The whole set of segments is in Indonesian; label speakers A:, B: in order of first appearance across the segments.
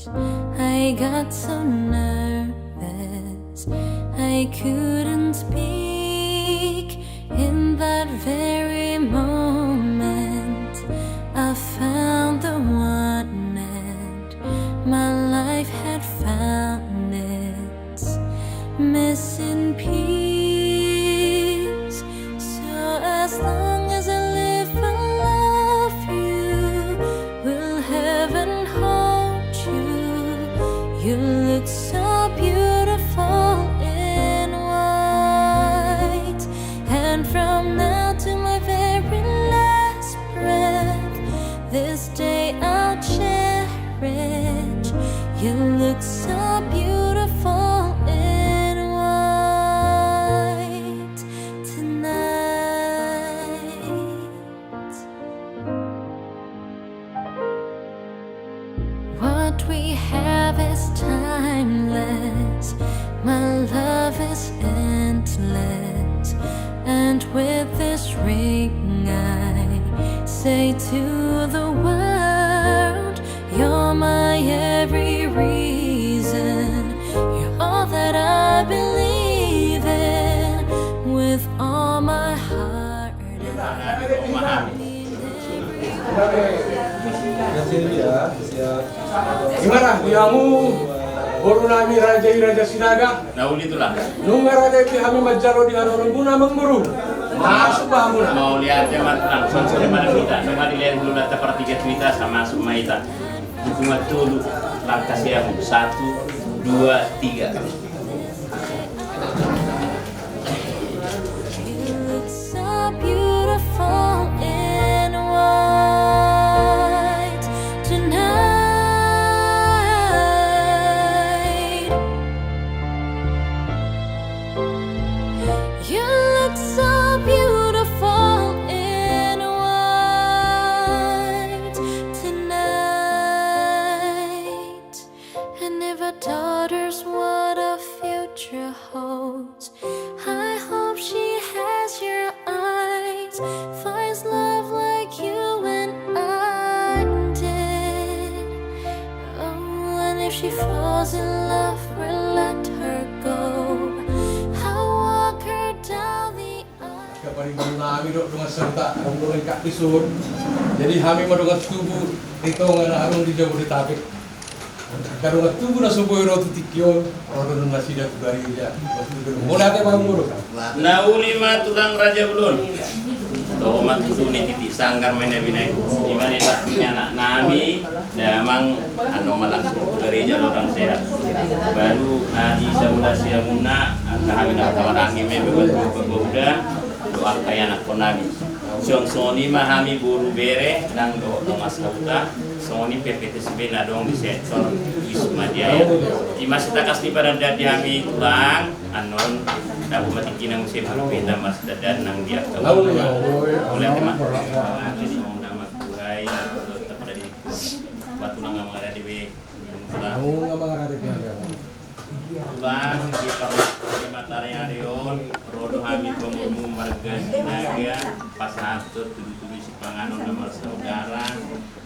A: I got so nervous I couldn't speak. In that very moment I found the one and my life had found its missing piece. So as long as I live I love you. Will heaven hold you? You look so beautiful in white. And from now to my very last breath, this day I'll cherish. You look so beautiful in white tonight. What we have is timeless. My love is endless. And with this ring I say to the world, you're my every reason. You're all that I believe in with all my heart.
B: Gimana buyamu? Boru nami raja sinaga.
C: Nauli itulah.
B: Nunga raja itu kami majaro di harorong guna mengguru. Masuk bahamuna.
C: Mau lihat jemaat langsung sudah pada kita. Sama dilihat dulu data per tiga Twitter sama masuk Maita. Hukuman dulu langkah siamu 1, 2, 3.
A: You look so beautiful in white tonight. You look so beautiful in white tonight. And if a daughter's what a future holds, I hope she has your eyes, finds love like you and I did. Oh, and if she falls in love, we'll let her go. I'll walk her down the aisle.
B: Kapag nami do dengan serta orang kak pisur. Jadi kami mau dengan tubuh itu ngana arung di jauh di tapik. Kalau dengan tubuh na subuh rotu tikyo, orang dengan sida tugari dia. Mulai ke bang muru.
C: Nauli mah tulang raja belum. Tuh mah tuh nih titik sanggar mainnya binai. Gimana taknya anak nami, memang anu malang dari jalur orang sehat. Baru nadi samuda siamuna, kami nak kawan angin membuat berbeda. Doa kayak anak konami. Soni mahami buru bere nang do mas kauta. Soni PPTSB na dong di sektor Wisma Jaya. Di masih takas di pada dadi kami tulang anon dapat matikin musim berbeda mas dadan nang dia tahu oleh teman jadi mau nama kurai tetap ada di batu nang ada di tulang tulang di Matahari Arion rodo kami pemurmu marga Sinaga pas hatur tuduh si panganon nomor saudara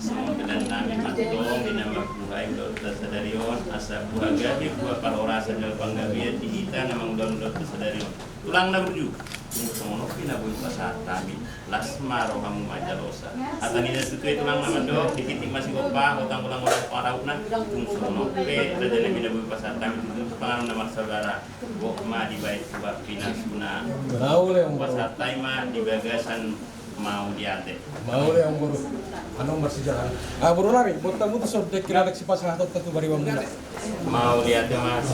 C: semua dan nami matong di nama kurai dokter sadarion asa buah gadi buah parorasa dal panggabia di kita nama dokter sadarion tulang na berju semua pina buat pasar kami lasma rohamu majarosa atani da setu tulang nama dok di titik masih opa utang ulang orang parauna tung sono pe da dene bina buat pasar kami itu panganon nama saudara bokma di bait buat pina suna pasar taima di bagasan mau diate
B: Mau yang buru, anu masih jalan. Ah buru lari, buat tamu tuh sudah kira si pas ngatot tentu bari bang mula.
C: Mau lihat mas,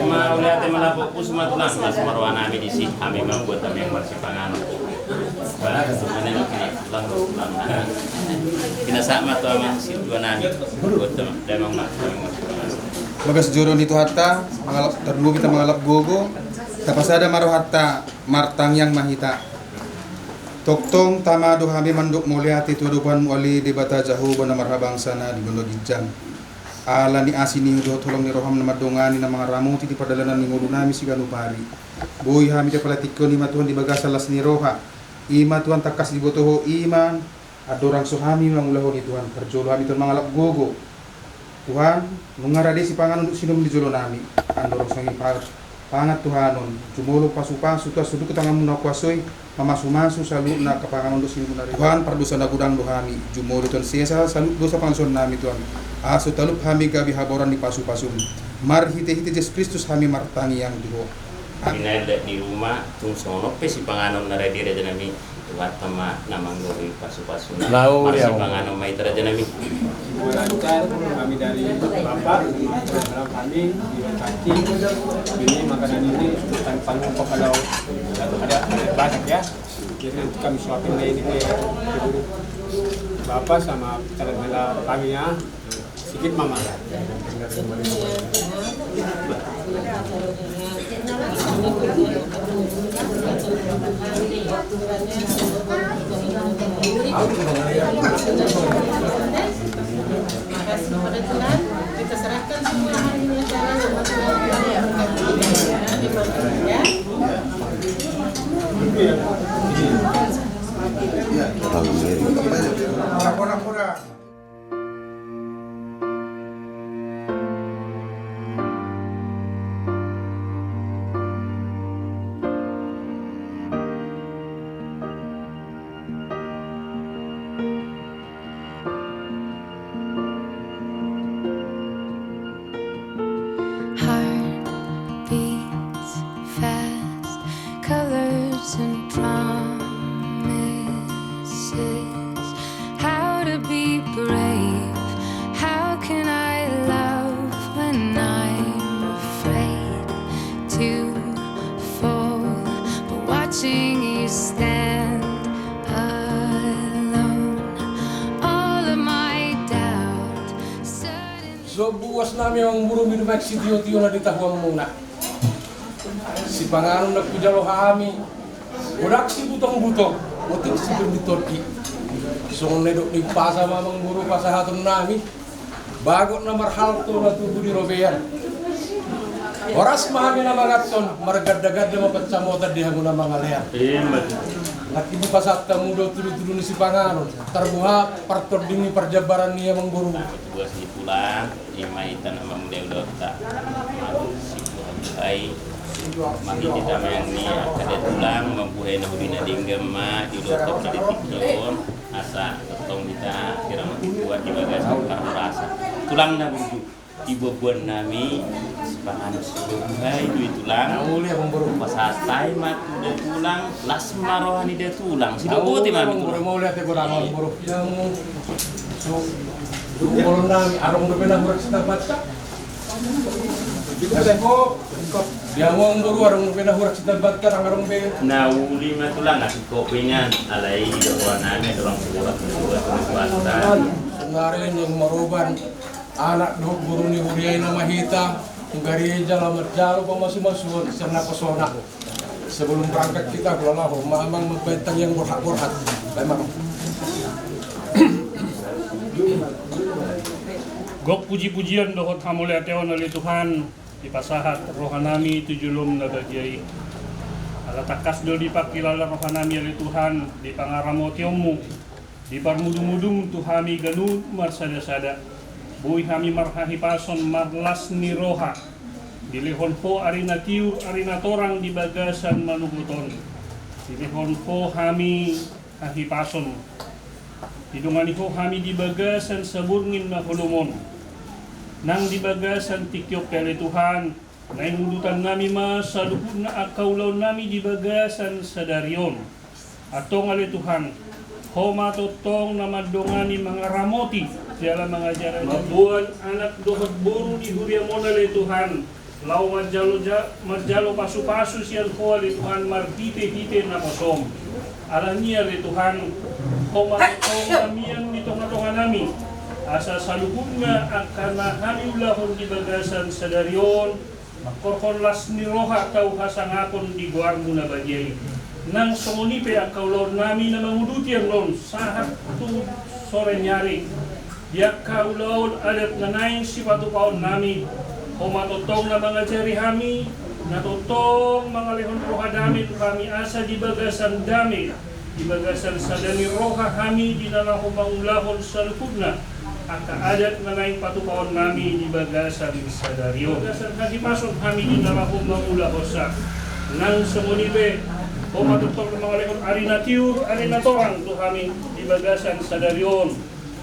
C: mau lihat malah fokus semua tulang mas marwan kami di sini kami membuat kami yang bersipangan. Baru sebenarnya tulang. Kita sama tuh sama si dua nami buat demang mas
D: Bagas jodoh itu hatta mangalap terbu kita mangalap gogo tapasada maro hatta martang yang mahita toktong tamado hami manduk muliati tudupan wali di bata jahu bana marhabang sana di bondo gijang ala ni asini do tolong ni roham na madongani na mga ramuti di padalanan ni ngulu nami si ganupari boy hami te palatikko ni matuhan di bagasalas ni roha Ima Tuhan takas dibotoho iman, adorang suhami mangulahon ni Tuhan, perjolo kami Tuhan mangalap gogo. Tuhan, nungarade si pangan untuk sinum di jolo nami, andorong sangi pangat Tuhanon, jumolo pasu-pasu tuas suduk ketangan muna kuasoi, mamasu-masu salu na kapangan untuk sinum nari. Tuhan, perdosa na gudang dohami, jumolo Tuhan siasa salu dosa pangson nami Tuhan. Aso talup hami gabi haboran di pasu-pasum. Mar hite-hite Yesus Kristus hami martangi yang diho.
C: Pinada di rumah tung sono pe si panganon na ready raja nami tuat tama namang gori pasu-pasu.
B: Lau,
C: Si
B: ya.
C: panganon mai raja nami.
E: Lancar kami dari Bapak, dalam kami diberkati ini makanan ini tanpa lupa kalau ada banyak ya. Jadi nanti kami suapin lagi ke Bapak sama cara kami ya. Sedikit mama.
F: Kasih kepada Tuhan, kita serahkan semua hari ini jalan sama Tuhan. Ya.
B: Pura-pura.
A: Heart beats fast, colors and promises. How to be brave? How can I love when I'm afraid to fall? But watching you stand alone, all of my doubt suddenly.
B: So buwas namin ang buru minumay si tiyo-tiyo na ditahuang muna. Si panganon na kujalo kami. Udak si butong-butong. Utik si Turki. So nedok ni pasa mamang buru pasahaton nami. Bago na marhal to na tubo di Robean. Oras mahami na mga ton. Maragad-dagad na mapatsamota di hango na mga lehan. At ibu pasat kamu do tulu-tulu ni si panganon. Tarbuha partor dini perjabaran niya mang buru.
C: Buat si pulang, imaitan sama muda udah tak mau si hai. Maki kita yang ni kada tulang mempunyai nabina dinggema di dokter di tikion asa tong kita kira buat di bagasi karena rasa tulang na buju ibu buat nami sepangan sebagai duit tulang
B: Nauli ang buru.
C: pasastai mat udah tulang las marohani dia tulang si buti mami tulang
B: Mau lihat ko lang ang buru. Yang so buru nami arong do pena hurak sa baca. Kasi ko dia mau ang buru arong pena hurak sa baca ang arong be.
C: nauli mat tulang nasi kopinya alai di depan nami orang buat swasta
B: Ngarin yung maruban anak do guru ni Huriay na mahita ang gareja la marjalo pa masumasud sa napasona. Sebelum berangkat kita kalau mamang magbentang yang burhat-burhat. Memang
G: Gok puji-pujian dohot hamuliateon oleh Tuhan di pasahat rohanami tujulum na bagyay. Alatakas do di pakilala rohanami oleh Tuhan di pangaramotiomu di parmudum-mudum tuhami ganun marsada-sada. Buih hami marhahi pason marlas ni roha. Dilihon po arina tiur arina torang di bagasan manuguton. Dilihon po hami hahipason. Hidungan ko kami di bagasan sa burngin na hulumon. Nang di bagasan tikyok kali Tuhan, nainundutan nami sa lupud na akaulaw nami di bagasan sa daryon. Atong ali Tuhan, homatotong na madungani mga ramoti, siyala mga jaran buwan, anak dohot buru di huriamon ali Tuhan. Lau marjalo pasu-pasu siyan ko ali Tuhan, marhite-hite na mosom. Alanya ali Tuhan, homatotong namiyan nitong natungan nami. Asa salubun nga akan nahani ulahon di bagasan sa daryon, makorkonlas ni roha kau hasangapon di guarmu na bagyay. Nang sumunipe ang kaulon nami na manguduti ang lon, sahat tu sore nyari. Diak kaulon adat nanayin si patupaon nami, humatotong na mga jari hami, natotong mga lehon roha dami, kami asa di bagasan dami. di bagasan sadani roha kami di dalam humangulahon sa lupudna aka adat na naing patupaon nami di bagasan sadario. Bagasan hagipasok kami di dalam humangulahon sa nang semunibe o matutog ng mga lekon arinatorang to kami di bagasan sadarion.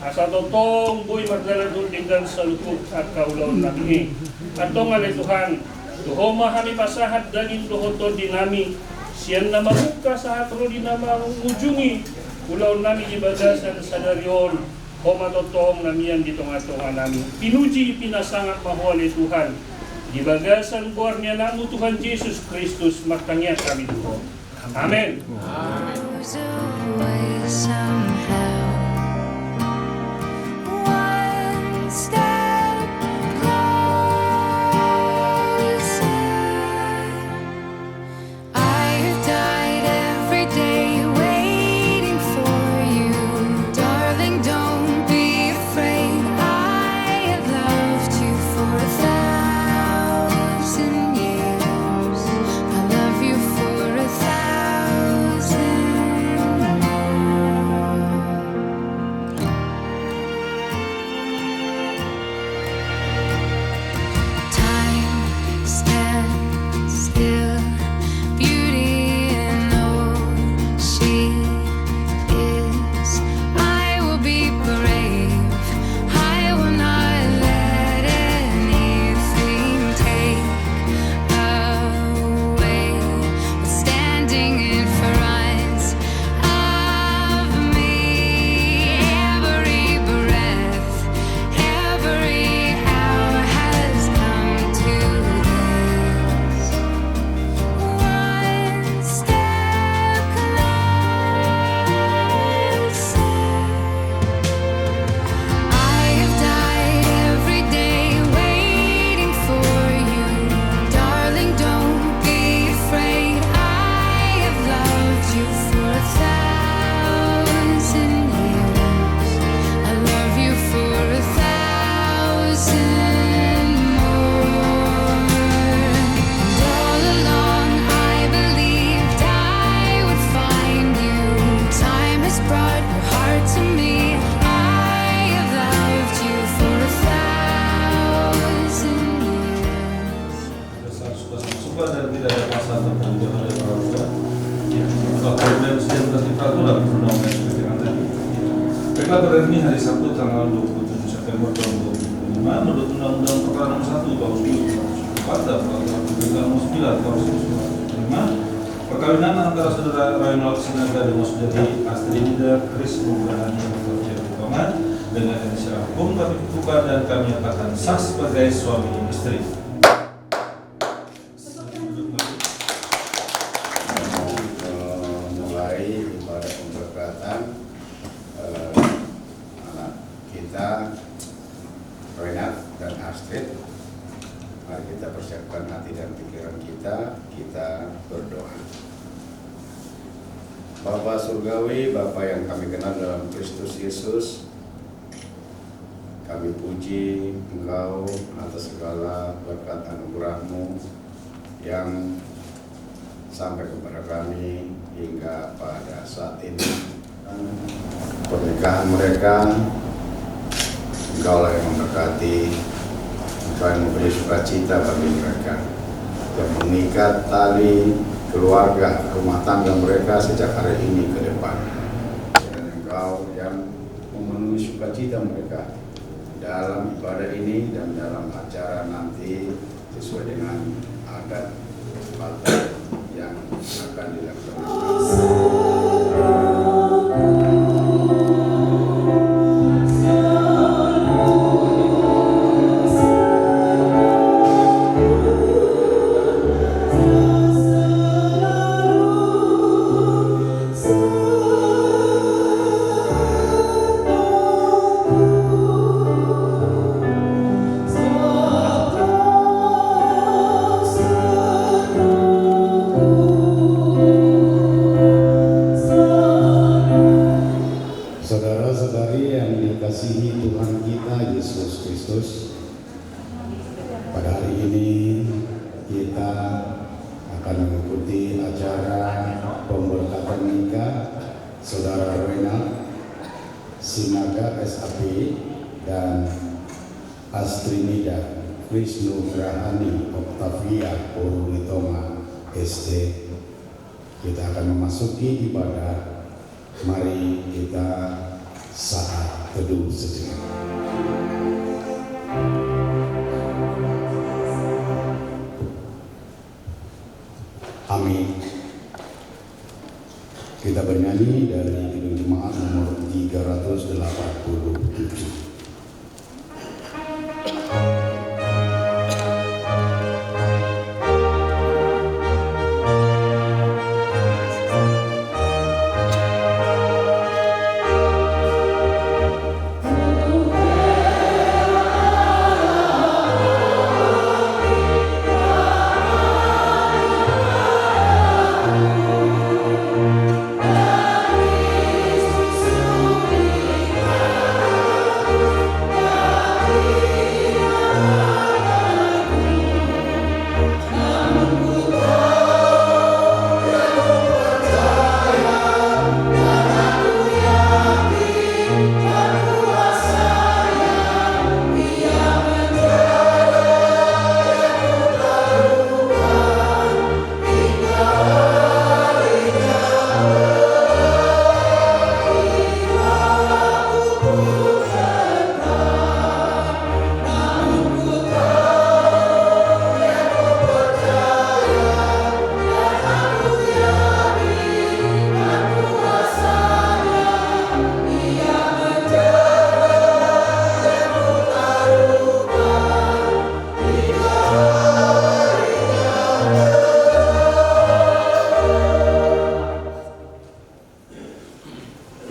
G: Asa totong boy magdaladun tinggan sa lupud at kaulaon nami. At nga Tuhan, tuhoma kami pasahat daging tuhoton din nami. Siyan na mabuka sa hatro din na mangujungi. Ulaon nami di bagasan sadarion. O matotong namiyan dito nga nami. Pinuji pinasangat mahuali Tuhan. Di bagasan buar niya namu Tuhan Jesus Kristus makanya kami Tuhan. Amen.
A: Goes away somehow. One step closer. I have died every day waiting for you, darling. Don't be afraid. I have loved you for 1,000 years. I love you for 1,000 more. Time stands still, beauty in all she is. I will be brave. I will not let anything take away what's standing in front of me. Every breath, every hour has come to this. One step closer. I have died every day waiting for you, darling. Don't be afraid. I have loved you for 1,000 years. I love you for 1,000 more. And all along I believed I would find you. Time has brought your heart to me. I have loved you for 1,000 years.
H: suka dan tidak ada pasal tertentu oleh orang tua. Bahkan dalam setiap nanti peraturan perundang-undangan seperti yang tadi. Baiklah pada ini hari Sabtu tanggal 27 September tahun 2005 menurut Undang-Undang Perkara Nomor 1 Tahun 2004 dan Peraturan Pemerintah Nomor 9 Tahun 1995 perkawinan antara saudara Raynald Sinaga dengan saudari Astrid Ida Kris Nugrahani dengan inisial hukum kami ketukan dan kami nyatakan sah sebagai suami istri.
I: Mulai ibadah pemberkatan anak kita Renat dan Astrid. Mari kita persiapkan hati dan pikiran kita berdoa. Bapa Surgawi, Bapa yang kami kenal dalam Kristus Yesus, kami puji Engkau atas segala berkat anugerah-Mu yang sampai kepada kami hingga pada saat ini. Pernikahan mereka, Engkaulah yang memberkati, Engkau yang memberi sukacita bagi mereka, yang mengikat tali keluarga, rumah tangga mereka sejak hari ini ke depan. Dan Engkau yang memenuhi sukacita mereka dalam ibadah ini dan dalam acara nanti sesuai dengan adat yang akan dilaksanakan. Sinaga SAP dan Astrinida Krisnu Grahani Octavia Purwitoma ST. Kita akan memasuki ibadah. Mari kita saat teduh sejenak. Amin. Kita bernyanyi dari Kidung Jemaat nomor 387.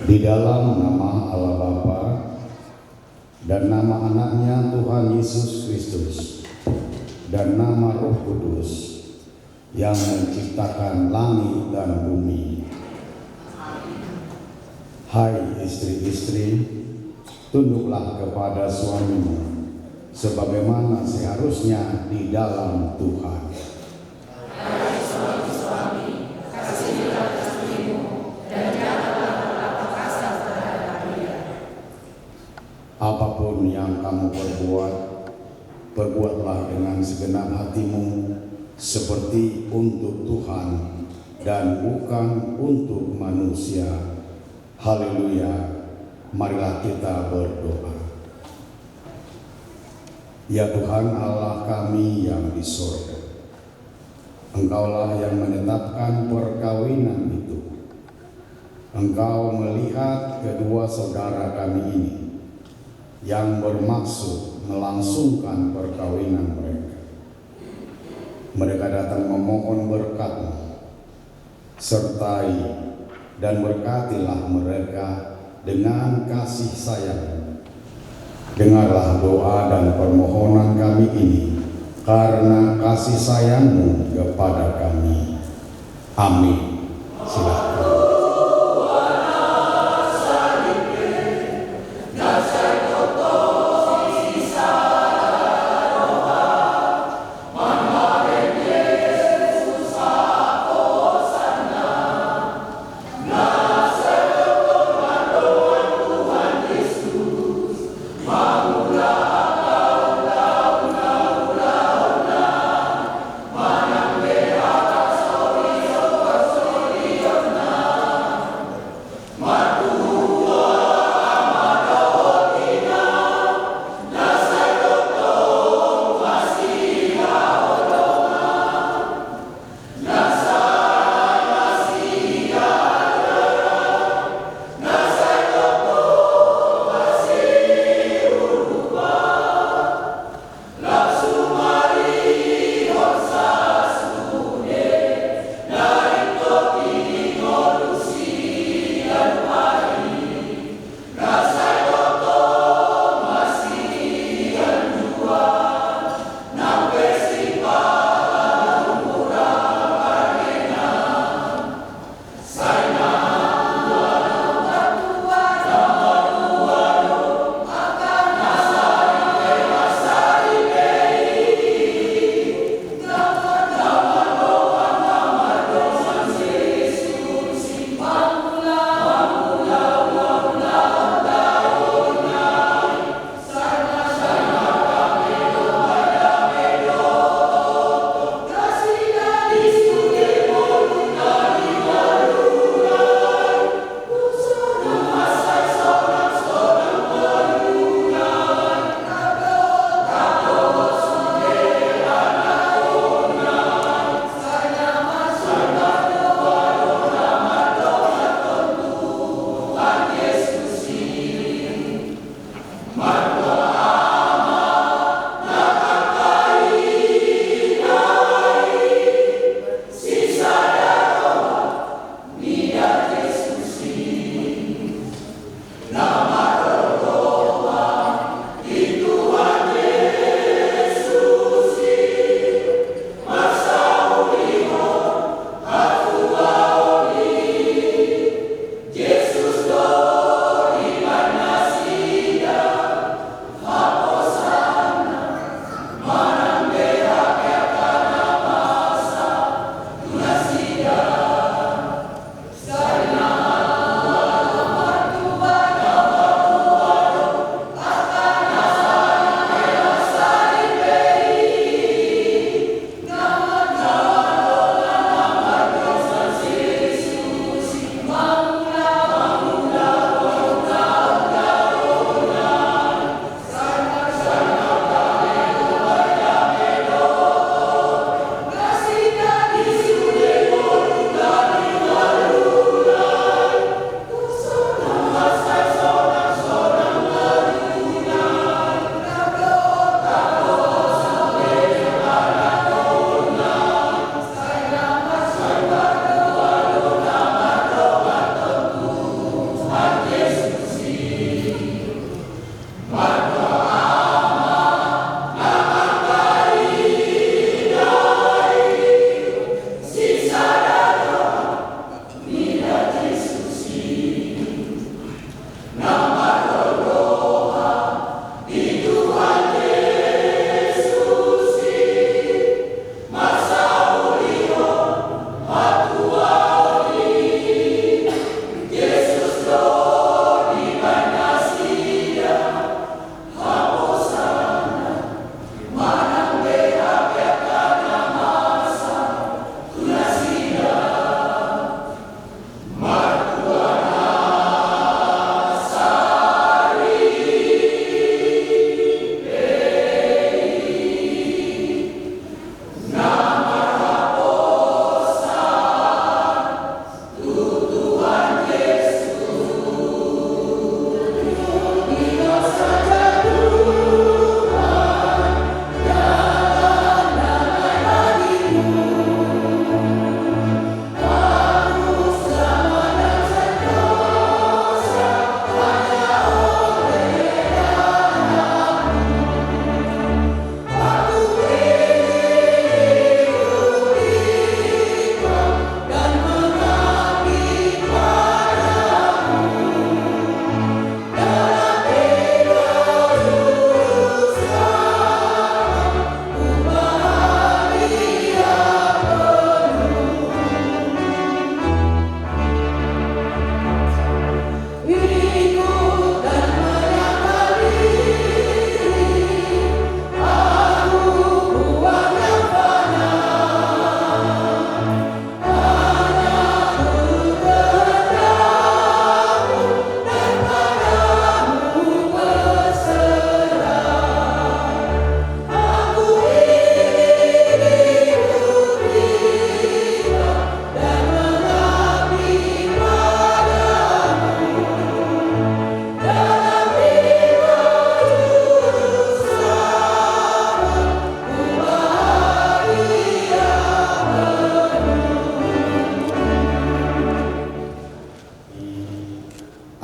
I: Di dalam nama Allah Bapa dan nama anaknya Tuhan Yesus Kristus dan nama Roh Kudus yang menciptakan langit dan bumi. Hai istri-istri, tunduklah kepada suamimu sebagaimana seharusnya di dalam Tuhan. Apapun yang kamu perbuat, perbuatlah dengan segenap hatimu seperti untuk Tuhan dan bukan untuk manusia. Haleluya. Marilah kita berdoa. Ya Tuhan Allah kami yang di surga, Engkaulah yang menetapkan perkawinan itu. Engkau melihat kedua saudara kami ini yang bermaksud melangsungkan perkawinan mereka. Mereka datang memohon berkat-Mu, sertai dan berkatilah mereka dengan kasih sayang. Dengarlah doa dan permohonan kami ini karena kasih sayang-Mu kepada kami. Amin. Silakan.
A: Nah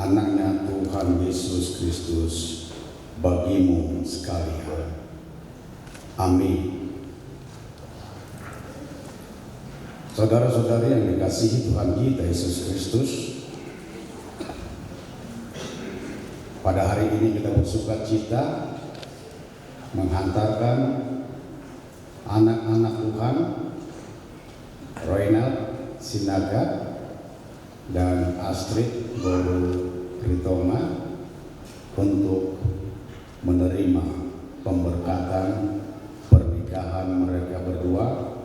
I: anaknya Tuhan Yesus Kristus bagimu sekalian. Amin. Saudara-saudari yang dikasihi Tuhan kita Yesus Kristus, pada hari ini kita bersuka cita menghantarkan anak-anak Tuhan Roynald Sinaga dan Astrid Guru Ritoma untuk menerima pemberkatan pernikahan mereka berdua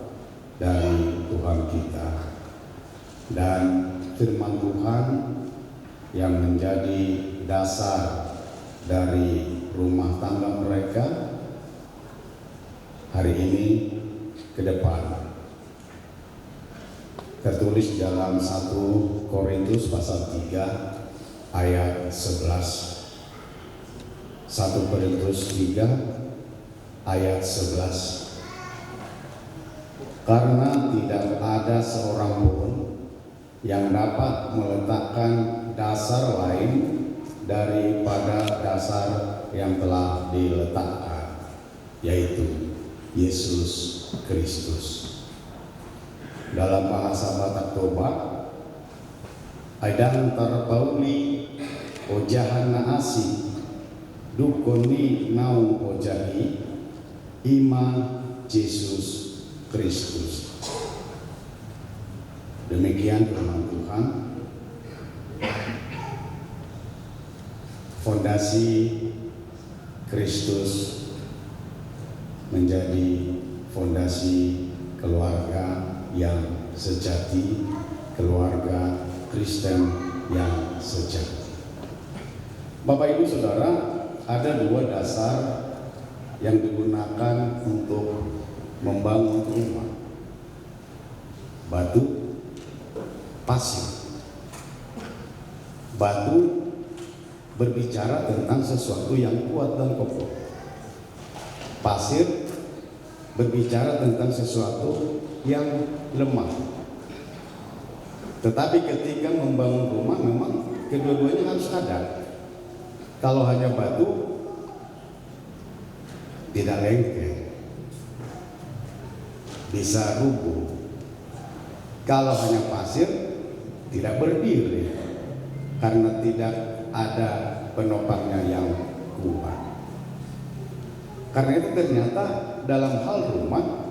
I: dari Tuhan kita. Dan firman Tuhan yang menjadi dasar dari rumah tangga mereka hari ini ke depan tertulis dalam 1 Korintus pasal 3 ayat 11. 1 Korintus 3 ayat 11. Karena tidak ada seorang pun yang dapat meletakkan dasar lain daripada dasar yang telah diletakkan, yaitu Yesus Kristus. Dalam bahasa Batak Toba, Aidang tarpauli ojahan naasi dukoni naung ojahi ima Yesus Kristus. Demikian firman Tuhan. Fondasi Kristus menjadi fondasi keluarga yang sejati, keluarga Kristen yang sejati. Bapak Ibu Saudara, ada dua dasar yang digunakan untuk membangun rumah: batu, pasir. Batu berbicara tentang sesuatu yang kuat dan kokoh. Pasir berbicara tentang sesuatu yang lemah. Tetapi ketika membangun rumah memang kedua-duanya harus ada. Kalau hanya batu tidak lengket, bisa rubuh. Kalau hanya pasir tidak berdiri karena tidak ada penopangnya yang kuat. Karena itu ternyata dalam hal rumah,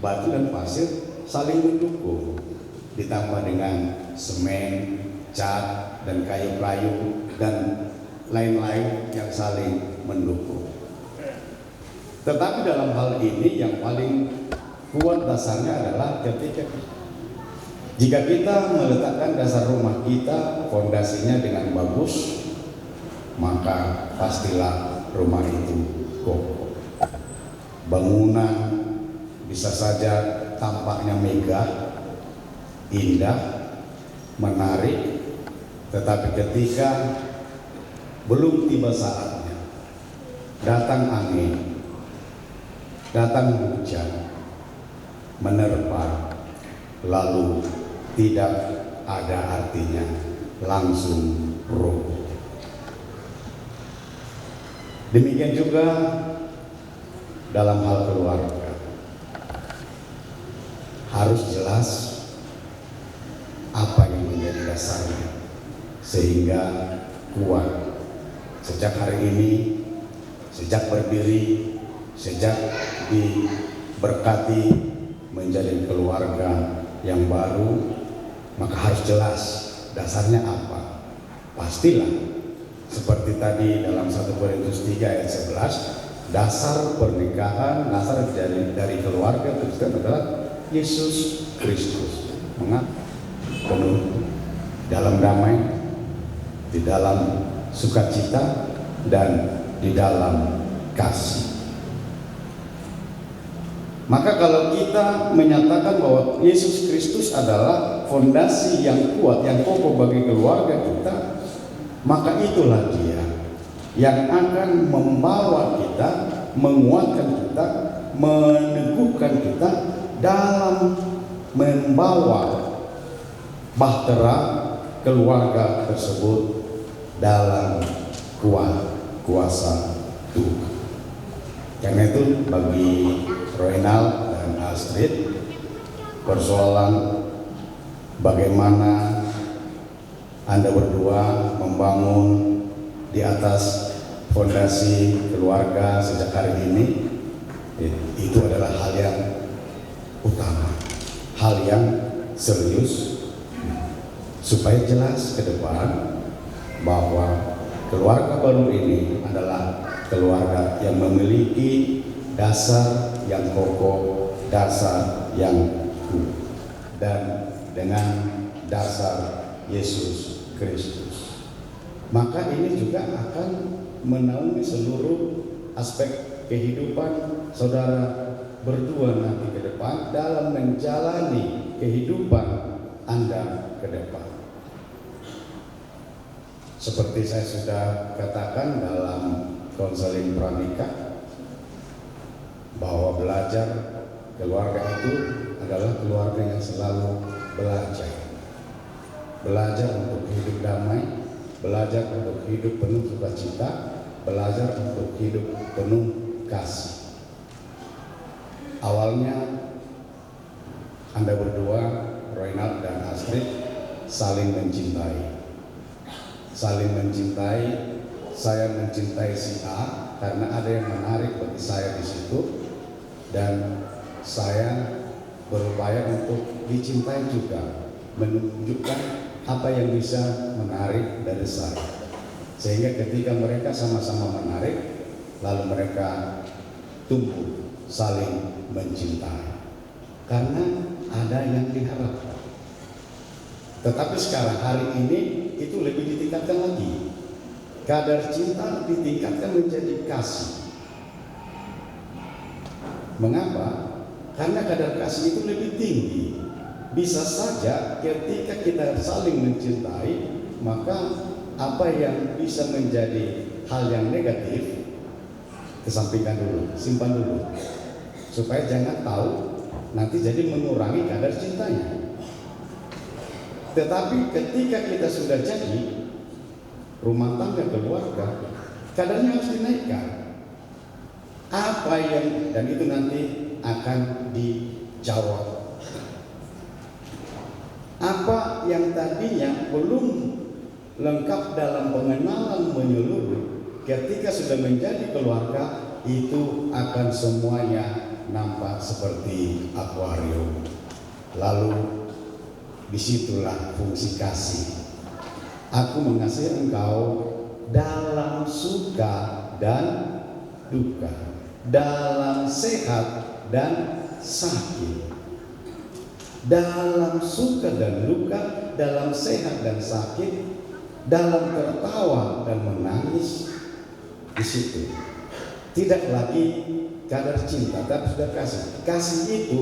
I: batu dan pasir saling mendukung, ditambah dengan semen, cat, dan kayu-kayu dan lain-lain yang saling mendukung. Tetapi dalam hal ini yang paling kuat dasarnya adalah ketika jika kita meletakkan dasar rumah kita, fondasinya dengan bagus, maka pastilah rumah itu kokoh. Bangunan bisa saja tampaknya megah, indah, menarik, tetapi ketika belum tiba saatnya, datang angin, datang hujan, menerpa, lalu tidak ada artinya, langsung roboh. Demikian juga dalam hal keluarga, harus jelas apa yang menjadi dasarnya sehingga kuat. Sejak hari ini, sejak berdiri, sejak diberkati menjadi keluarga yang baru, maka harus jelas dasarnya apa. Pastilah seperti tadi dalam 1 Korintus 3 ayat 11, dasar pernikahan, dasar dari keluarga Kristen adalah Yesus Kristus. Mengapa? Penuh dalam damai, di dalam sukacita, dan di dalam kasih. Maka kalau kita menyatakan bahwa Yesus Kristus adalah fondasi yang kuat, yang kokoh bagi keluarga kita, maka itulah Dia yang akan membawa kita, menguatkan kita, meneguhkan kita dalam membawa bahtera keluarga tersebut dalam kuasa Tuhan. Karena itu bagi Roynald dan Astrid, persoalan bagaimana Anda berdua membangun di atas fondasi keluarga sejak hari ini, itu adalah hal yang utama, hal yang serius, supaya jelas ke depan bahwa keluarga baru ini adalah keluarga yang memiliki dasar yang kokoh, dasar yang kuat, dan dengan dasar Yesus Kristus. Maka ini juga akan menaungi seluruh aspek kehidupan saudara berdua nanti ke depan dalam menjalani kehidupan Anda ke depan. Seperti saya sudah katakan dalam konseling pranikah, bahwa belajar keluarga itu adalah keluarga yang selalu belajar. Belajar untuk hidup damai, belajar untuk hidup penuh sukacita, belajar untuk hidup penuh kasih. Awalnya Anda berdua, Roynald dan Astrid, saling mencintai. Saling mencintai, saya mencintai si A karena ada yang menarik bagi saya di situ, dan saya berupaya untuk dicintai juga, menunjukkan apa yang bisa menarik dari saya. Sehingga ketika mereka sama-sama menarik, lalu mereka tumbuh saling mencintai karena ada yang diharapkan. Tetapi sekarang hari ini itu lebih ditingkatkan lagi. Kadar cinta ditingkatkan menjadi kasih. Mengapa? Karena kadar kasih itu lebih tinggi. Bisa saja ketika kita saling mencintai, maka apa yang bisa menjadi hal yang negatif kesampingkan dulu, simpan dulu, supaya jangan tahu nanti jadi mengurangi kadar cintanya. Tetapi ketika kita sudah jadi rumah tangga keluarga, kadarnya harus dinaikkan. Apa yang, dan itu nanti akan dijawab. Apa yang tadinya belum lengkap dalam pengenalan menyeluruh, ketika sudah menjadi keluarga, itu akan semuanya nampak seperti akuarium. Lalu disitulah fungsi kasih. Aku mengasihi engkau dalam suka dan duka, dalam sehat dan sakit, dalam suka dan duka, dalam sehat dan sakit, dalam tertawa dan menangis. Di situ tidak lagi kadar cinta, tapi sudah kasih. Kasih itu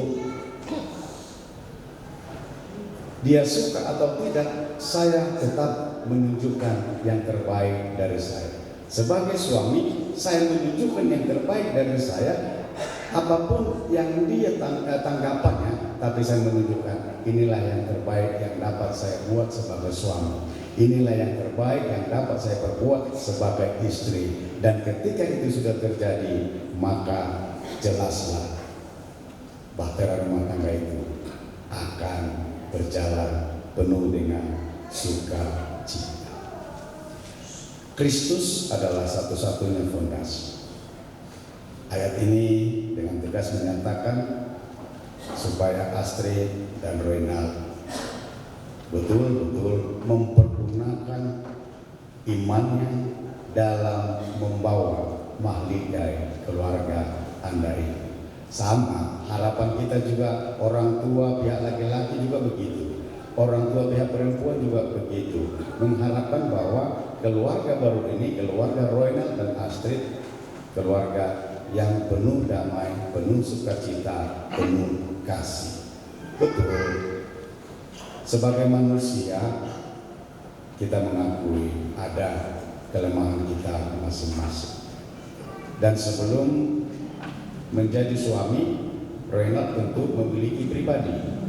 I: dia suka atau tidak, saya tetap menunjukkan yang terbaik dari saya. Sebagai suami, saya menunjukkan yang terbaik dari saya. Apapun yang dia tanggapannya, tapi saya menunjukkan inilah yang terbaik yang dapat saya buat sebagai suami. Inilah yang terbaik yang dapat saya perbuat sebagai istri. Dan ketika itu sudah terjadi, maka jelaslah bahtera rumah tangga itu akan berjalan penuh dengan sukacita. Kristus adalah satu-satunya fondasi. Ayat ini dengan tegas menyatakan supaya Astrid dan Roynald betul-betul mempergunakan imannya dalam membawa mahligai keluarga Anda ini. Sama harapan kita juga, orang tua pihak laki-laki juga begitu, orang tua pihak perempuan juga begitu, mengharapkan bahwa keluarga baru ini, keluarga Roynald dan Astrid, keluarga yang penuh damai, penuh sukacita, penuh kasih. Betul, sebagai manusia kita mengakui ada kelemahan kita masing-masing. Dan sebelum menjadi suami, Roynald tentu memiliki pribadi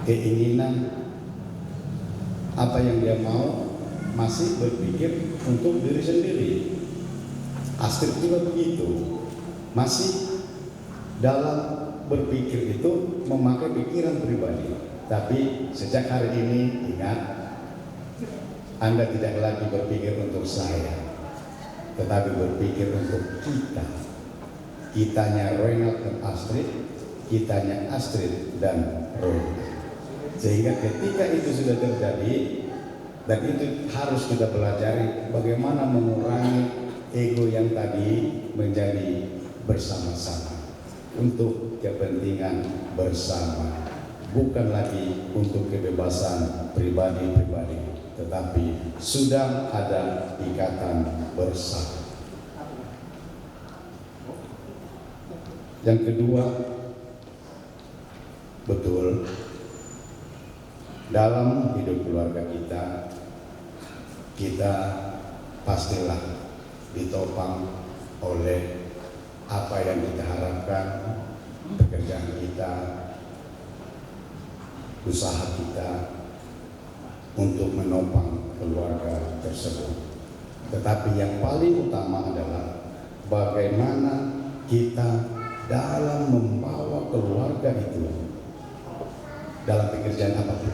I: keinginan apa yang dia mau, masih berpikir untuk diri sendiri. Astrid juga begitu, masih dalam berpikir itu memakai pikiran pribadi. Tapi sejak hari ini ingat, Anda tidak lagi berpikir untuk saya, tetapi berpikir untuk kita. Kitanya Ronald dan Astrid, kitanya Astrid dan Ronald. Sehingga ketika itu sudah terjadi, dan itu harus kita pelajari bagaimana mengurangi ego yang tadi menjadi bersama-sama untuk kepentingan bersama, bukan lagi untuk kebebasan pribadi-pribadi, tetapi sudah ada ikatan bersama. Yang kedua, betul, dalam hidup keluarga kita pastilah ditopang oleh apa yang kita harapkan, pekerjaan kita, usaha kita untuk menopang keluarga tersebut. Tetapi yang paling utama adalah bagaimana kita dalam membawa keluarga itu dalam pekerjaan apapun,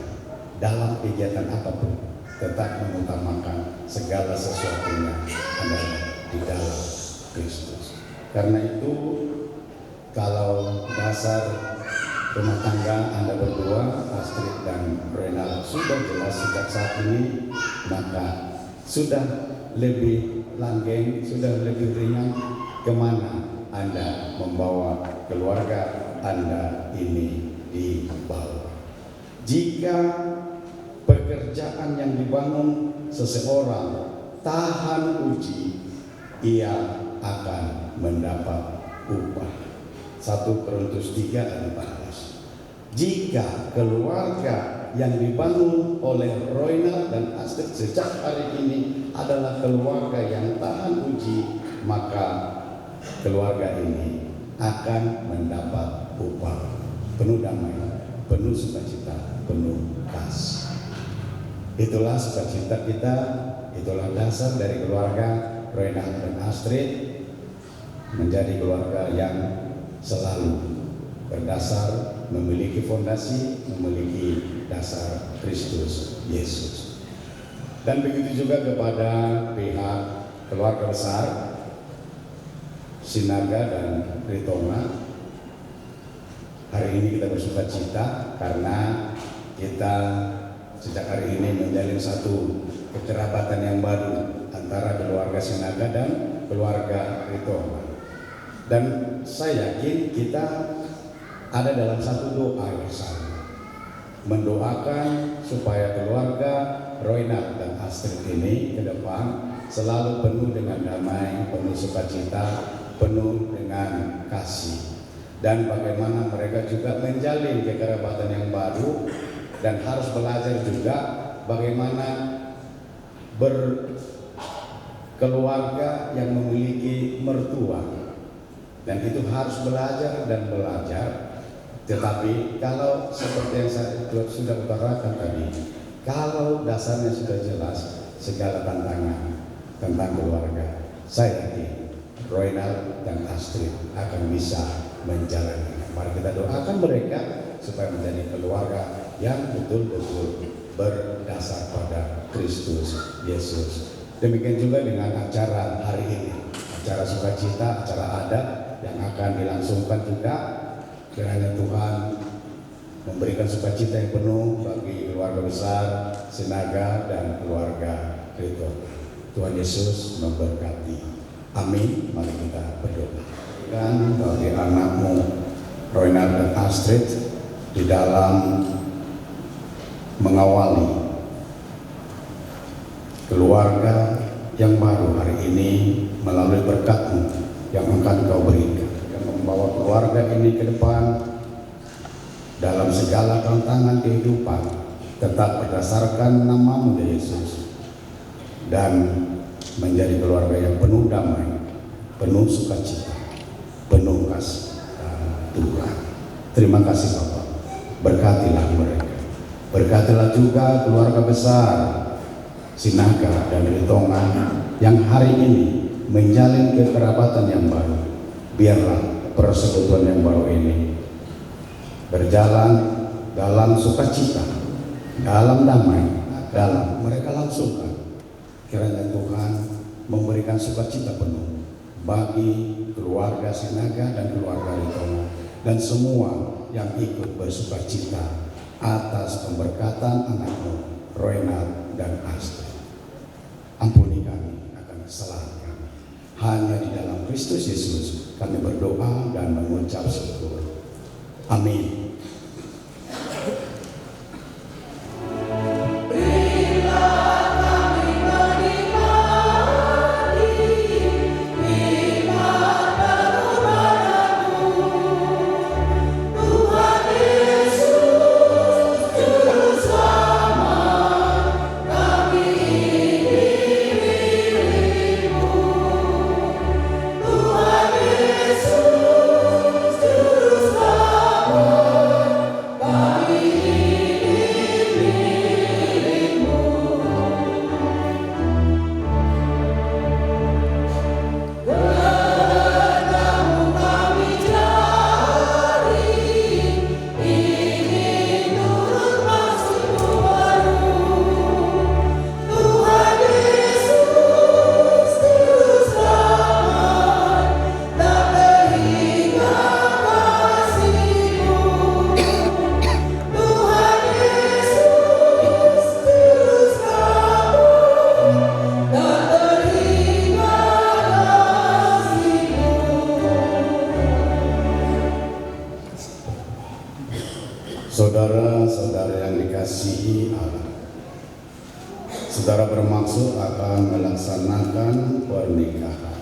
I: dalam kegiatan apapun, tetap mengutamakan segala sesuatunya adalah di dalam Kristus. Karena itu, kalau dasar rumah tangga Anda berdua, Astrid dan Renal, sudah jelas sejak saat ini, maka sudah lebih langgeng, sudah lebih ringan kemana Anda membawa keluarga Anda ini dibawa. Jika pekerjaan yang dibangun seseorang tahan uji, ia akan mendapat upah. 1 Korintus 3 ayat 14. Jika keluarga yang dibangun oleh Royna dan Astrid sejak hari ini adalah keluarga yang tahan uji, maka keluarga ini akan mendapat upah penuh damai, penuh sukacita, penuh kasih. Itulah sukacita kita, itulah dasar dari keluarga Royna dan Astrid menjadi keluarga yang selalu berdasar, memiliki fondasi, memiliki dasar Kristus Yesus. Dan begitu juga kepada pihak keluarga besar Sinaga dan Ritonga. Hari ini kita bersukacita karena kita sejak hari ini menjalin satu kekerabatan yang baru antara keluarga Sinaga dan keluarga Ritonga. Dan saya yakin kita ada dalam satu doa yang sama, mendoakan supaya keluarga Royna dan Astrid ini ke depan selalu penuh dengan damai, penuh sukacita, penuh dengan kasih. Dan bagaimana mereka juga menjalin kekerabatan yang baru, dan harus belajar juga bagaimana berkeluarga yang memiliki mertua. Dan itu harus belajar dan belajar. Tetapi kalau seperti yang saya sudah utarakan tadi, kalau dasarnya sudah jelas segala tantangan tentang keluarga, saya yakin Royna dan Astrid akan bisa menjalani. Mari kita doakan mereka supaya menjadi keluarga yang betul-betul berdasar pada Kristus Yesus. Demikian juga dengan acara hari ini, acara sukacita, acara adat yang akan dilangsungkan juga. Kiranya Tuhan memberikan sukacita yang penuh bagi keluarga besar Sinaga dan keluarga Rito. Tuhan Yesus memberkati. Amin. Mari kita berdoa. Dan bagi anakmu Royna dan Astrid di dalam mengawali keluarga yang baru hari ini melalui berkat-Mu yang akan Kau berikan, yang membawa keluarga ini ke depan dalam segala tantangan kehidupan, tetap berdasarkan nama-Mu Yesus, dan menjadi keluarga yang penuh damai, penuh sukacita, penuh kasih Tuhan. Terima kasih Bapak, berkatilah mereka, berkatilah juga keluarga besar Sinaga, dan Ritonga yang hari ini menjalin kekerabatan yang baru. Biarlah persekutuan yang baru ini berjalan dalam sukacita, dalam damai, dalam mereka langsungkan. Kiranya Tuhan memberikan sukacita penuh bagi keluarga Sinaga dan keluarga Ritonga dan semua yang ikut bersukacita atas pemberkatan anakmu Roynald dan Astrid. Ampuni kami akan kesalahan kami. Hanya di dalam Kristus Yesus kami berdoa dan mengucap syukur. Amin. Saudara-saudara yang dikasihi Allah, saudara bermaksud akan melaksanakan pernikahan.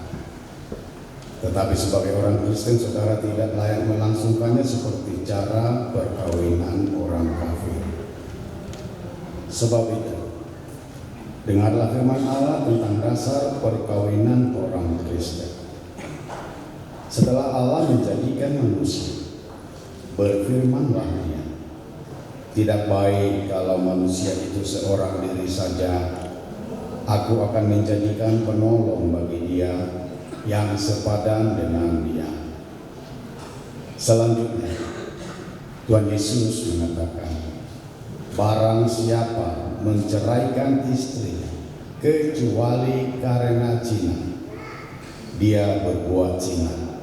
I: Tetapi sebagai orang Kristen, saudara tidak layak melangsungkannya seperti cara perkawinan orang kafir. Sebab itu, dengarlah firman Allah tentang dasar perkawinan orang Kristen. Setelah Allah menjadikan manusia, berfirmanlah Dia, tidak baik kalau manusia itu seorang diri saja. Aku akan menjadikan penolong bagi dia yang sepadan dengan dia. Selanjutnya, Tuhan Yesus mengatakan, barang siapa menceraikan istrinya kecuali karena zina, dia berbuat zina.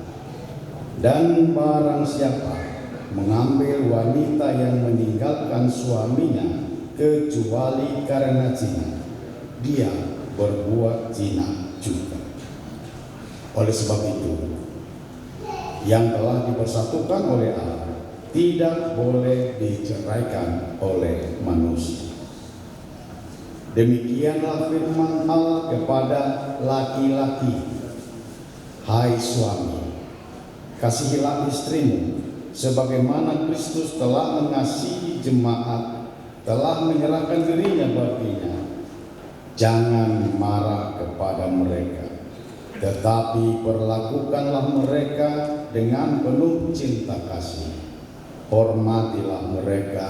I: Dan barang siapa mengambil wanita yang meninggalkan suaminya kecuali karena zina, dia berbuat zina juga. Oleh sebab itu, yang telah dipersatukan oleh Allah tidak boleh diceraikan oleh manusia. Demikianlah firman Allah kepada laki-laki, hai suami, kasihilah istrimu sebagaimana Kristus telah mengasihi jemaat, telah menyerahkan dirinya baginya. Jangan marah kepada mereka, tetapi perlakukanlah mereka dengan penuh cinta kasih. Hormatilah mereka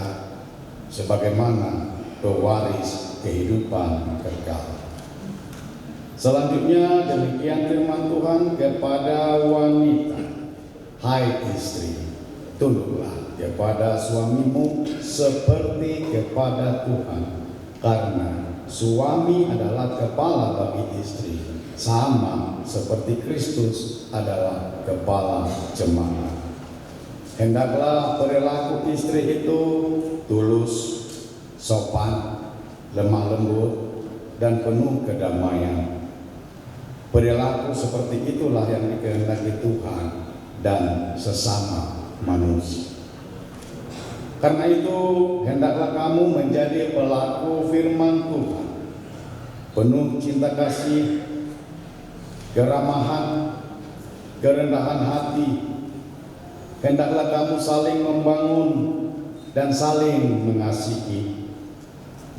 I: sebagaimana pewaris kehidupan kekal. Selanjutnya demikian firman Tuhan kepada wanita, hai istri, tunduklah kepada suamimu seperti kepada Tuhan, karena suami adalah kepala bagi istri, sama seperti Kristus adalah kepala jemaat. Hendaklah perilaku istri itu tulus, sopan, lemah lembut, dan penuh kedamaian. Perilaku seperti itulah yang dikehendaki Tuhan dan sesama manusia. Karena itu, hendaklah kamu menjadi pelaku firman Tuhan, penuh cinta kasih, keramahan, kerendahan hati. Hendaklah kamu saling membangun dan saling mengasihi.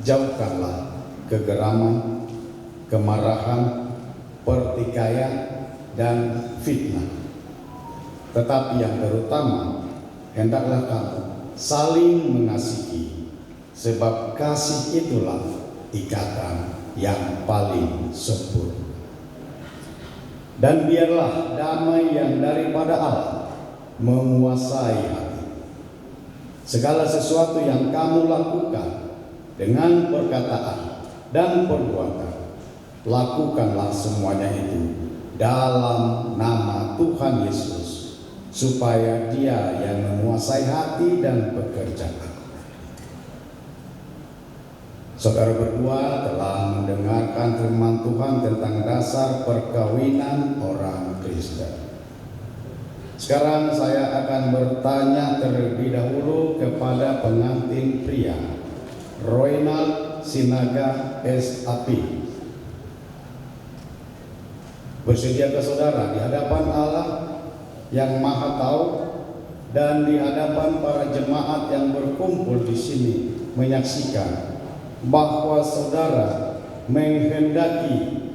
I: Jauhkanlah kegeraman, kemarahan, pertikaian, dan fitnah. Tetapi yang terutama, hendaklah kamu saling mengasihi, sebab kasih itulah ikatan yang paling sempurna. Dan biarlah damai yang daripada Allah menguasai hati. Segala sesuatu yang kamu lakukan dengan perkataan dan perbuatan, lakukanlah semuanya itu dalam nama Tuhan Yesus, supaya Dia yang menguasai hati dan pekerjaan. Saudara berdua telah mendengarkan firman Tuhan tentang dasar perkawinan orang Kristen. Sekarang saya akan bertanya terlebih dahulu kepada pengantin pria, Roynald Sinaga SAP. Bersediakah saudara di hadapan Allah yang Maha Tahu dan di hadapan para jemaat yang berkumpul di sini menyaksikan bahwa saudara menghendaki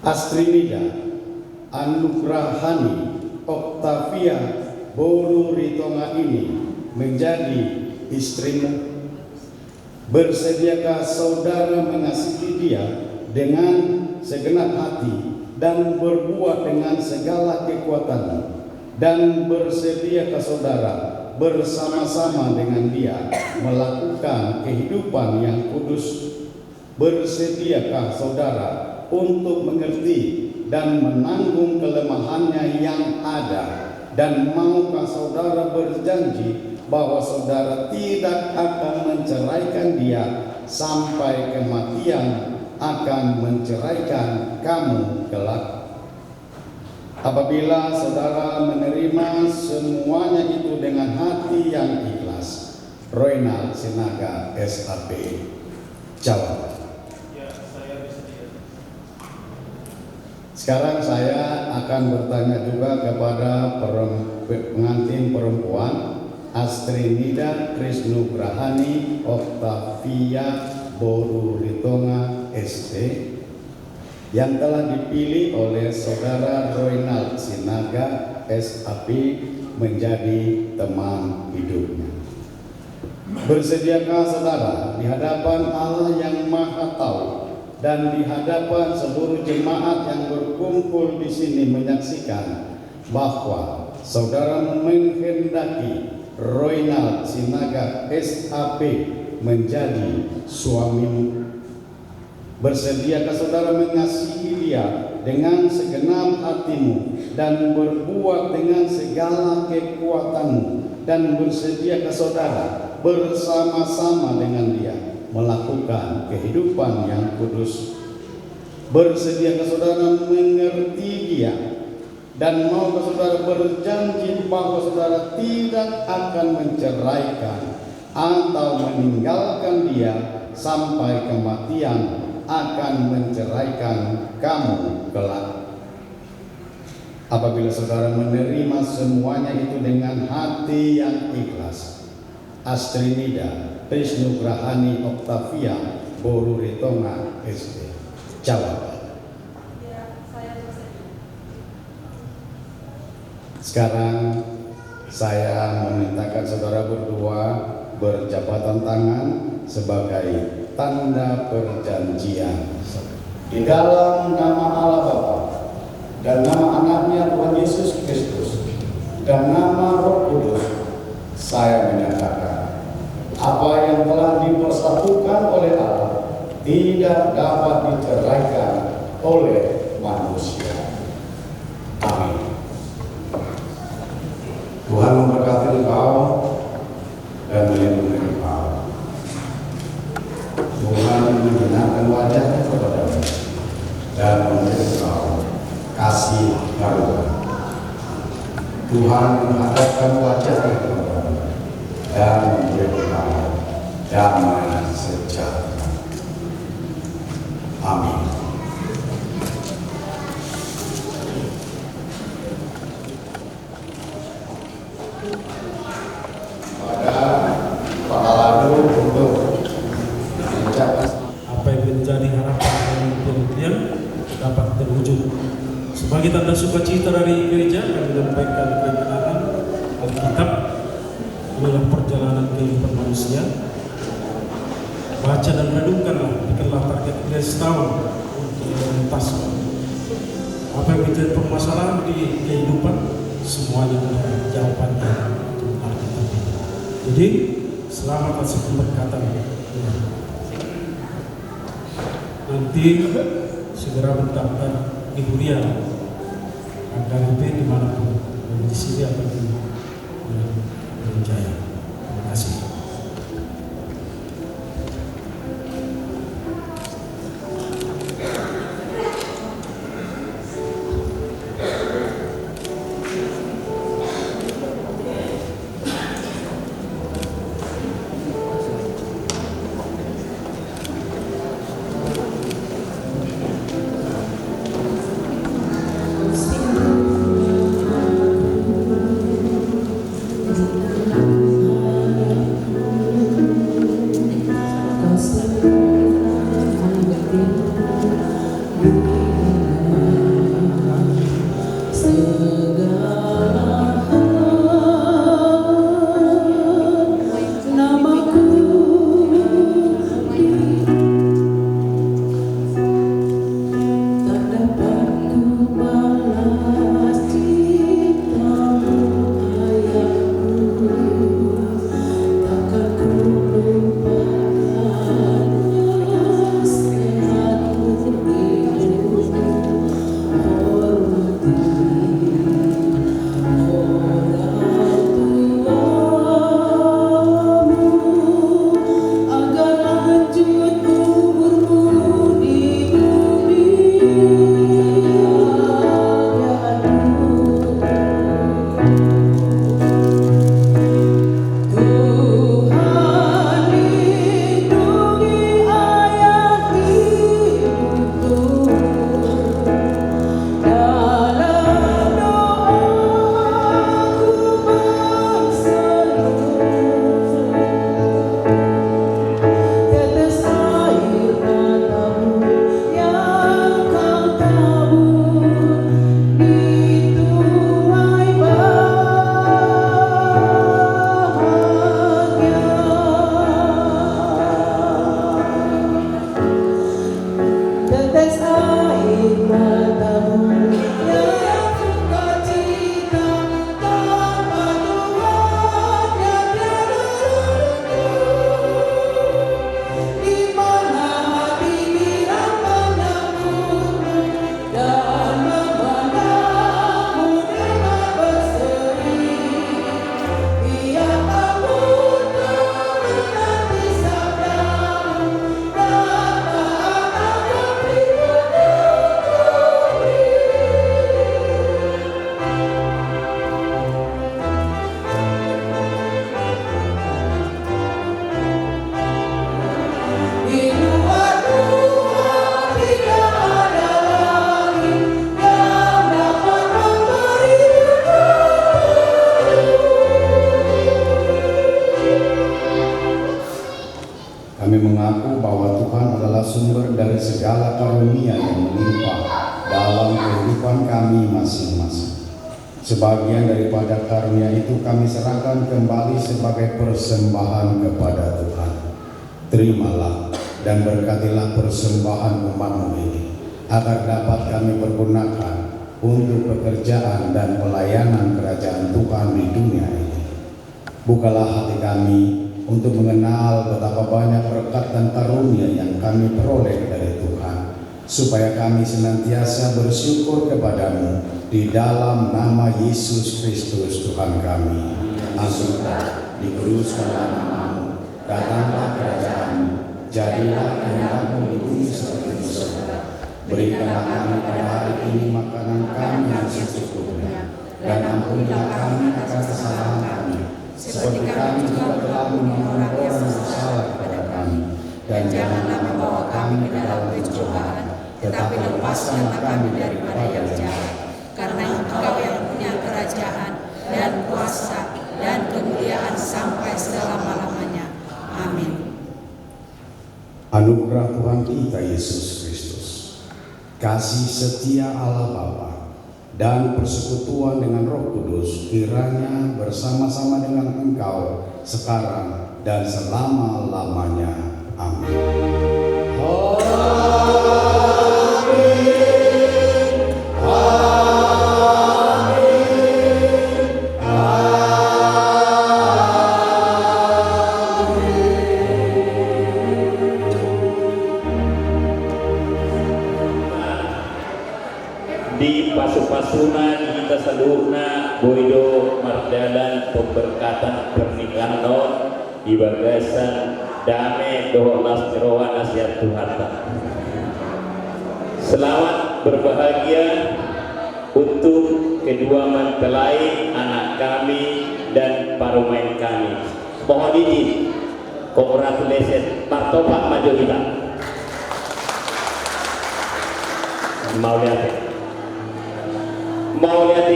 I: Astrinida Anugrahani Octavia Boru Ritonga ini menjadi istrimu? Bersediakah saudara mengasihi dia dengan segenap hati dan berbuat dengan segala kekuatanmu? Dan bersediakah saudara bersama-sama dengan dia melakukan kehidupan yang kudus? Bersediakah saudara untuk mengerti dan menanggung kelemahannya yang ada? Dan maukah saudara berjanji bahwa saudara tidak akan menceraikan dia sampai kematian akan menceraikan kamu kelak? Apabila saudara menerima semuanya itu dengan hati yang ikhlas, Roynald Sinaga SAP, jawab.
E: Ya, saya bersedia.
I: Sekarang saya akan bertanya juga kepada pengantin perempuan, Astrinida Krisnugrahani Octavia Boru Ritonga ST, yang telah dipilih oleh saudara Roynald Sinaga SAP menjadi teman hidupnya. Bersediakah saudara di hadapan Allah yang Maha Tahu dan di hadapan seluruh jemaat yang berkumpul di sini menyaksikan bahwa saudara menghendaki Roynald Sinaga SAP menjadi suamimu? Bersediakah saudara mengasihi dia dengan segenap hatimu dan berbuat dengan segala kekuatanmu? Dan bersediakah saudara bersama-sama dengan dia melakukan kehidupan yang kudus? Bersediakah saudara mengerti dia dan maukah saudara berjanji bahwa saudara tidak akan menceraikan atau meninggalkan dia sampai kematian akan menceraikan kamu kelak? Apabila saudara menerima semuanya itu dengan hati yang ikhlas, Astrinida Krisnugrahani Octavia Boru Ritonga ST, jawab.
F: Ya, saya bersedia.
I: Sekarang saya memintakan saudara berdua berjabatan tangan sebagai tanda perjanjian. Di dalam nama Allah Bapa dan nama anaknya Tuhan Yesus Kristus dan nama Roh Kudus, saya menyatakan apa yang telah dipersatukan oleh Allah tidak dapat diceraikan oleh manusia. Amin. Tuhan memberkati engkau dan melindungi engkau. Tuhan menyinarkan wajahnya kepadamu dan memberi engkau kasih karunia. Tuhan menghadapkan wajahnya kepadamu dan memberi engkau damai sejahtera. Amin.
J: Apa yang menjadi harapan dan penantian dapat terwujud. Sebagai tanda sukacita dari gereja, kami menyampaikan kebenaran Alkitab adalah perjalanan kehidupan manusia. baca dan renungkanlah, bikinlah target dia setahun untuk menuntaskan apa yang menjadi permasalahan di kehidupan, semuanya ada jawabannya untuk Alkitab. Jadi selamat atas keberkatan Tuhan. Nanti segera mendaftar di kuliah KKP dimanapun, di sini atau di Jaya. Terima kasih.
I: Kami mengaku bahwa Tuhan adalah sumber dari segala karunia yang melimpah dalam kehidupan kami masing-masing. Sebagian daripada karunia itu kami serahkan kembali sebagai persembahan kepada Tuhan. Terimalah dan berkatilah persembahan umat-Mu ini, agar dapat kami pergunakan untuk pekerjaan dan pelayanan kerajaan Tuhan di dunia ini. Bukalah hati kami untuk mengenal betapa banyak berkat dan karunia yang kami peroleh dari Tuhan, supaya kami senantiasa bersyukur kepadamu di dalam nama Yesus Kristus Tuhan kami. Asyiklah dikuduskanlah namamu, datanglah kerajaanmu, jadilah kehendakmu di bumi seperti di surga. Berikanlah kami pada hari ini makanan kami yang secukupnya, dan ampunilah kami akan kesalahan kami, seperti kami juga telah mengampuni orang yang bersalah kepada kami. Dan janganlah membawa kami ke dalam pencobaan, tetapi lepaskanlah kami daripada yang jahat. Karena Engkau yang punya kerajaan dan kuasa dan kemuliaan sampai selama-lamanya. Amin. Anugerah Tuhan kita Yesus Kristus, kasih setia Allah Bapa, dan persekutuan dengan Roh Kudus kiranya bersama-sama dengan Engkau sekarang dan selama-lamanya. Amin.
C: Di pasu-pasuna kita seluruhna boido mardalan pemberkatan pernikahan non di bagasan damai doholas terowan asiat Tuhan. Selamat berbahagia untuk kedua mempelai anak kami dan parumain kami. Mohon izin, congratulations, martopak maju kita. Mau lihat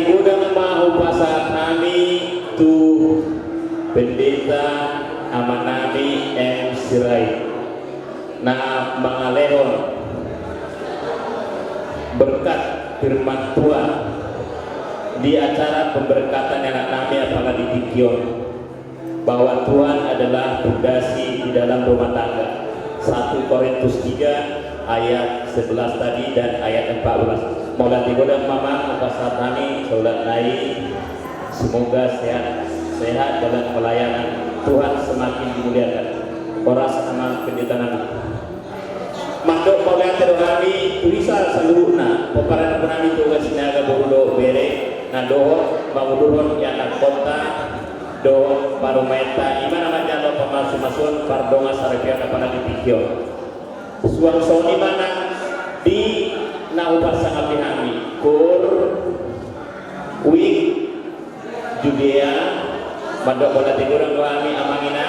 C: gudang mau pasar kami tu pendeta Amanami M. Sirai na mangalehon berkat firman Tuhan di acara pemberkatan anak kami apakah di Tikion bahwa Tuhan adalah fondasi di dalam rumah tangga. 1 Korintus 3 ayat 11 tadi dan ayat 14. Maulah digodam mama pasal kami sholat naik, semoga sehat dalam pelayanan Tuhan semakin dimuliakan. Oras sama pendeta Mandok maulah terhami tulisan seluruhna peperangan kami tugas sinaga borulo bere nadoh mangudurun anak kota do parumeta imana majalo pemasu-masuan pardonga sarapia kapana ditikyo suang soni mana di naupas sangat dihami kur wik Judea mandok bola tigurang kami amangina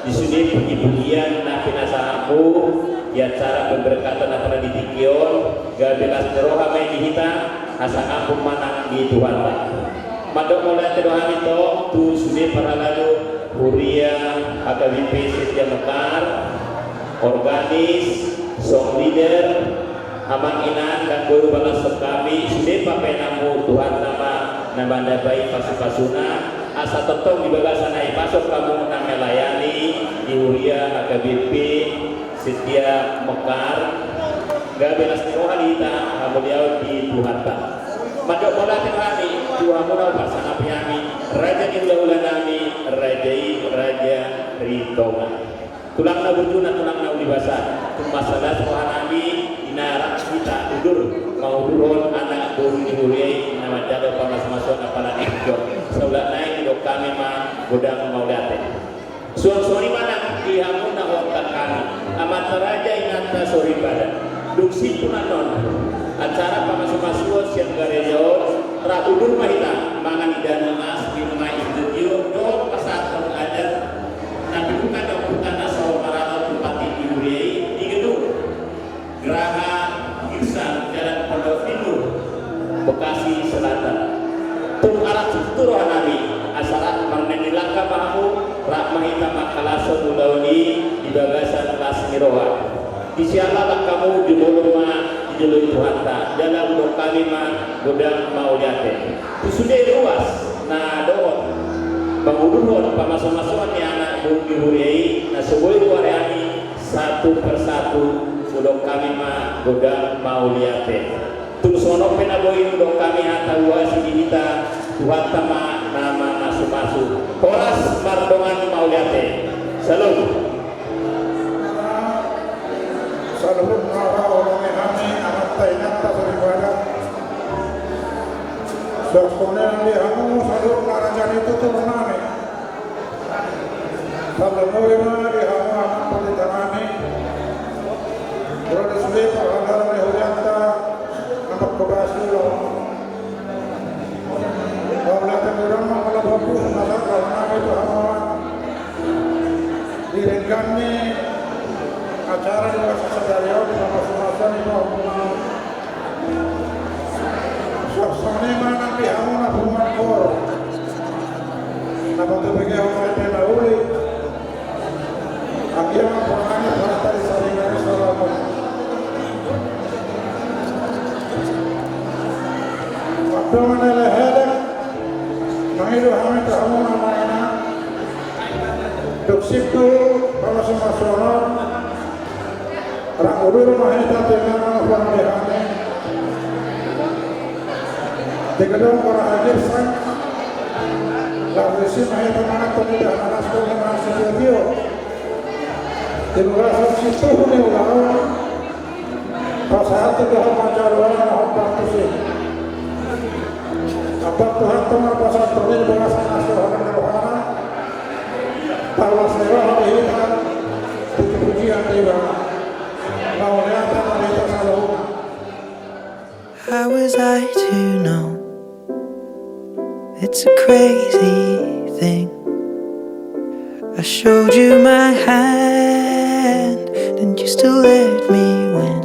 C: di sini puji-pujian na pinasahaku ya cara pemberkatan apa di Tikion gabelas teroha main dihita asa aku manang di Tuhan mandok bola teroha itu tu sini para lalu Huria AKBP Setia Mekar organis song leader amang inan dan guru balas kami sudah pakai namu Tuhan nama baik pasu-pasuna asa tetong di bagasan naik masuk kamu nang melayani di Huria AKBP Setia Mekar gabelas rohanita beliau di Tuhan tak madok bola terhani Tuhan mudah pasang api kami raja di ulah kami raja Ritonga tulang na bujuna tulang na ulibasa masalah rohan kami inarak kita tidur mau turun anak burung dihuriai nama jado pamas-masuan apalan ikut saulat naik dok kami mah godang mau lihat suang-suang mana dihamun na wakil kami amat raja inanta sori badan duksi punanon acara pamas-masuan siang garejo ratudur mahita mangan idan mas di rumah itu do pasat adat nabi bukan dok bukan asal marana tempat dihuriai di gedung Geraha Girsan Jalan Pondok Timur Bekasi Selatan tung arah turuh nabi asarat marneni langka mahu rahmahita makalaso mulauni di bagasan kelas miroha disialalah kamu di boloma di jalur Tuhan tak dalam dok kami mah godang mau liate sudah luas nah doon mengudurun pamasuk-masukan ni anak bung dihuriai nah sebuah wareani satu persatu udok kami mah godang mau liate tung sono penaboy udok kami hatawa si kita Tuhan tama nama masuk-masuk koras mardongan mau liate salam
J: nawa orang kami amat tainat tak beribadah sekolah di kamu salur narajan itu turun nami salur nurima di kamu amat pendeta kami Berada sulit peranggaran Yahudiyanta nampak kebasi loh Bawlah temurang mengalah bagus Masa karena itu amat Diringkannya acara di masa sedariau di masa-masa ini Saksoni mana pihamu na buman kor Nampak tepiknya orang yang nauli Akhirnya perangnya pada tadi salingan salamun Dengan leher, mengidu kami tahu namanya. Duksiku kalau semua sonor, Rakuduru mahita dengan Farabehane Degadong para hadir sang Lavrisi mahita mana Tonida Anas Kuliman Sejatio Dimulai situ ni ulang Pasahat Tuhan Majarwana Nahompak Tusi Apa Tuhan Tuhan Pasahat Tuhan Berasan Asyuhan Rohana Tawas Dewa Harihitan Puji-pujian Dewa
K: How was I to know? It's a crazy thing. I showed you my hand, and you still let me win.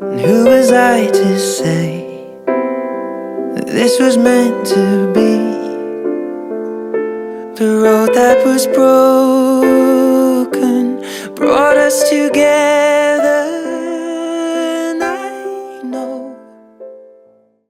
K: And who was I to say that this was meant to be? The road that was broken brought us together.